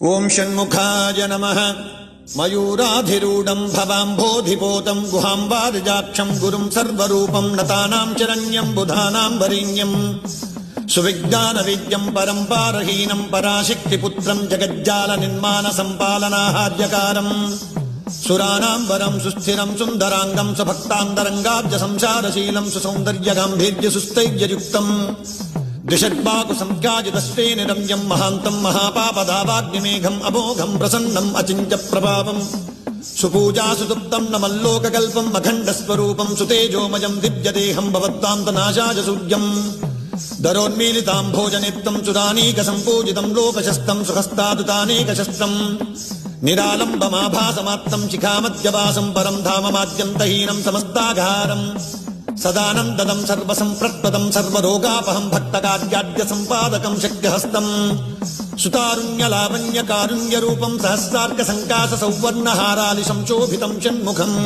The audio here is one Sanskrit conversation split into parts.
ओं षण्मुखाय नमः। मयूराधिरूढं भवाम्भोधिपोतं गुहाम्बारजाक्षं गुरुं सर्वरूपं नतानां शरण्यं बुधानां वरेण्यं सुविज्ञानविद्यं परम्पारहीनं पराशक्तिपुत्रं जगज्जालनिर्माणसम्पालनाहार्यकारम् सुराणां वरं सुस्थिरं सुन्दराङ्गं स्वभक्तान्तरङ्गाब्ज संसारशीलं सुसौन्दर्यगाम्भीर्यसुस्थैर्ययुक्तम् द्विषड्बाकुसंख्याजितस्तेन रम्यं महान्तं महापापदावाग्निमेघम् अमोघं प्रसन्नम् अचिन्त्यप्रभावं सुपूजासुतुप्तं नमल्लोककल्पम् अखण्डस्वरूपं सुतेजोमयं दिव्यदेहं भवद्वान्तनाशाय सूर्यम् दरोन्मीलिताम्भोजनेत्तं सुदानीकसम्पूजितं लोकशस्तं सुहस्तादुतानेकशस्त्रम् निरालम्बमाभासमात्तं शिखामध्यवासं परं धाममाद्यन्तहीनं समस्ताघारम् सदानन्ददं सर्वसम्प्रत्पदं सर्वरोगापहं भक्तकार्याद्यसम्पादकं शक्तिहस्तं सुतारुण्यलावण्यकारुण्यरूपं सहस्रार्कसङ्काशसौवर्णहारालिशं शोभितं षण्मुखम्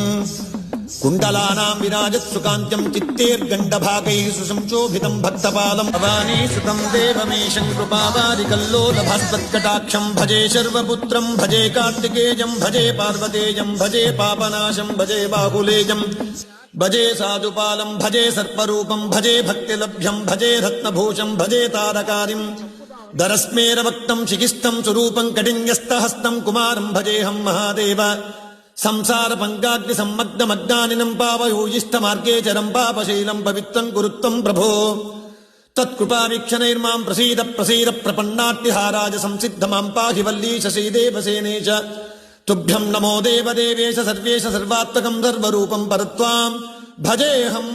कुण्डलानां विराजत्सुकान्त्यं चित्तेर्गण्डभागैः सुसंशोभितं भक्तपालं भवानी सुतं देवमेशं कृपावारिकल्लोलभास्वत्कटाक्षं भजे शर्वपुत्रं भजे कार्तिकेयं भजे पार्वतेयं भजे पापनाशं भजे बाहुलेयं भजे साधुपालं भजे सर्परूपं भजे भक्तिलभ्यं भजे रत्नभूषं भजे तारकारिं दरस्मेरवक्तं शिखिस्थं स्वरूपं कडिन्यस्तहस्तं कुमारं भजेऽहं महादेव संसारपङ्गाग्निसम्मग्नमग्नानिनं पावयूयिष्ठमार्गे चरं पापशीलं पवित्रं कुरुत्वं प्रभो तत्कृपावीक्षणैर्मां प्रसीद प्रसीद प्रपन्नाट्टिहाराज संसिद्धमां पाहि वल्लीश श्रीदेवसेनेश तुभ्यं नमो देवदेवेश सर्वेश सर्वात्मकं सर्वरूपं परत्वां भजेऽहं।